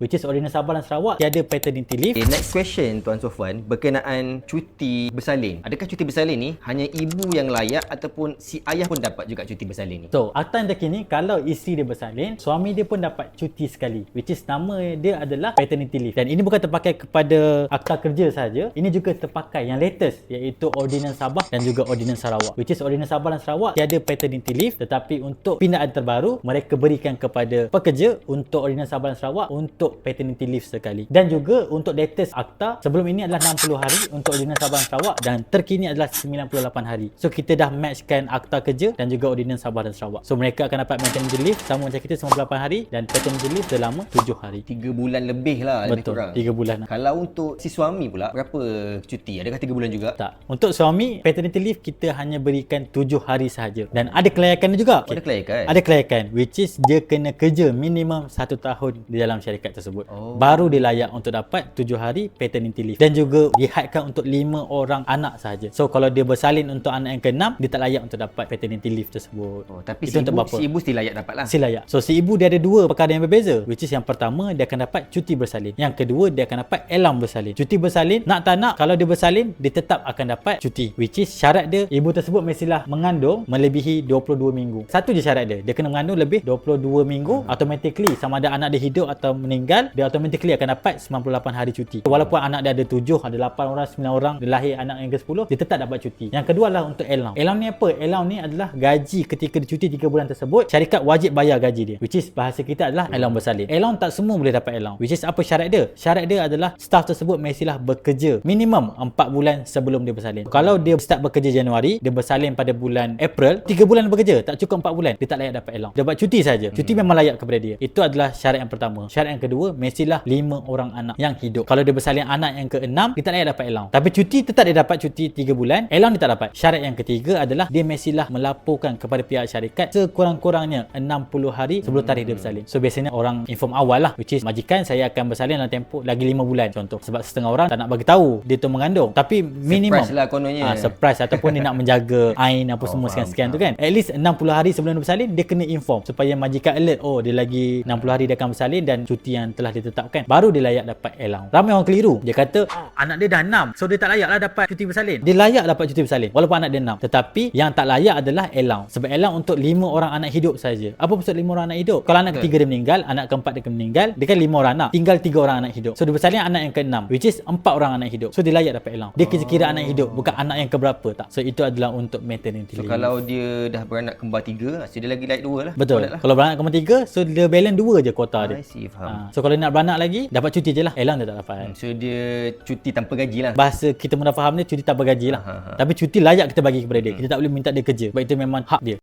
which is Ordinance Sabah dan Sarawak tiada paternity leave. Okay, next question Tuan Sofwan berkenaan cuti bersalin. Adakah cuti bersalin ni hanya ibu yang layak ataupun si ayah pun dapat juga cuti bersalin ni? So, akta yang terkini kalau isteri dia bersalin, suami dia pun dapat cuti sekali, which is nama dia adalah paternity leave. Dan ini bukan terpakai kepada akta kerja saja, ini juga terpakai yang latest iaitu Ordinance Sabah dan juga Ordinance Sarawak, which is Ordinance Sabah dan Sarawak tiada paternity leave, tetapi untuk pindaan terbaru mereka berikan kepada pekerja untuk Ordinance Sabah dan Sarawak untuk paternity leave sekali. Dan juga untuk latest akta sebelum ini adalah 60 hari untuk Ordinance Sabah dan Sarawak dan terkini adalah 98 hari. So kita dah matchkan akta kerja dan juga Ordinance Sabah dan Sarawak. So mereka akan dapat maternity leave sama macam kita 98 hari dan paternity leave selama 7 hari. 3 bulan lebih lah. Betul, lebih kurang. 3 bulan. Kalau untuk si suami pula berapa cuti? Adakah 3 bulan juga? Tak. Untuk suami paternity leave kita hanya berikan 7 hari sahaja. Dan ada kelayakan juga. Ada kelayakan? Ada kelayakan, which is dia kena kerja minimum 1 tahun di dalam syarikat tersebut. Baru dia layak untuk dapat 7 hari paternity leave. Dan juga dihadkan untuk 5 orang anak sahaja. So kalau dia bersalin untuk anak yang ke-6, dia tak layak untuk dapat paternity leave tersebut. Tapi itu si ibu still layak dapat lah. Si layak. So si ibu dia ada 2 perkara yang berbeza, which is yang pertama dia akan dapat cuti bersalin. Yang kedua dia akan dapat elam bersalin. Cuti bersalin nak tak nak, kalau dia bersalin dia tetap akan dapat cuti, which is syarat dia ibu tersebut mestilah mengandung melebihi 22 minggu. Satu je syarat dia kena mengandung lebih 22 minggu. Automatically sama ada anak dia hidup atau meninggal, dia automatically akan dapat 98 hari cuti. Walaupun anak dia ada 7, ada 8 orang, 9 orang, dia lahir anak yang ke-10, dia tetap dapat cuti. Yang kedua adalah untuk elam. Elam ni apa? Elam ni adalah gaji ketika dia cuti 3 bulan tersebut, syarikat wajib bayar gaji dia, which is bahasa kita adalah elam bersalin. Elam tak semua boleh dapat elam, which is apa syarat dia? Syarat dia adalah staff tersebut mestilah bekerja minimum 4 bulan sebelum dia bersalin. Kalau dia start bekerja Januari, dia bersalin pada bulan April, 3 bulan bekerja, tak cukup 4 bulan, dia tak layak dapat elam. Dia dapat cuti saja. Cuti memang layak kepada dia. Itu adalah syarat yang pertama. Syarat yang kedua, mestilah 5 orang anak yang hidup. Kalau dia bersalin anak yang ke-6, dia tak layak dapat elam. Tapi cuti tetap dia dapat cuti 3 bulan, elam dia tak dapat. Syarat yang ketiga adalah dia mestilah melaporkan kepada pihak syarikat sekurang-kurangnya 60 hari sebelum tarikh dia bersalin. So biasanya orang inform awal lah, which is majikan saya akan bersalin dalam tempoh lagi 5 bulan contoh. Sebab setengah orang tak nak bagi tahu dia tu mengandung. Tapi minimum surprise lah kononnya. Surprise ataupun dia nak menjaga ain apa semua sekian-sekian tu kan. At least 60 hari sebelum dia bersalin dia kena inform supaya majikan alert, oh dia lagi 60 hari dia akan bersalin dan cuti yang telah ditetapkan, baru dia layak dapat elang. Ramai orang keliru. Dia kata anak dia dah 6, so dia tak layaklah dapat cuti bersalin. Dia layak dapat cuti bersalin walaupun anak dia 6. Tetapi yang tak layak adalah elang. Sebab elang untuk 5 orang anak hidup saja. Apa maksud 5 orang anak hidup? Kalau anak ketiga dia meninggal, anak keempat dia meninggal, dia kan 5 orang anak, tinggal 3 orang anak hidup. So dia bersalin anak yang ke-6, which is 4 orang anak hidup. So dia layak dapat elang. Dia kira-kira anak hidup, bukan anak yang keberapa tak. So itu adalah untuk maternity leave. So kalau dia dah beranak kembar 3, so dia lagi layak 2 lah. Betul. Kalau beranak kembar 3, so dia balance 2 je kuota dia. I see, faham. So kalau dia nak beranak lagi, dapat cuti je lah. Elang dia tak dapat. So dia cuti tanpa gaji lah. Bahasa kita mudah faham dia cuti tanpa gaji lah. Tapi cuti layak kita bagi kepada dia. Kita tak boleh minta dia kerja. Sebab itu memang hak dia.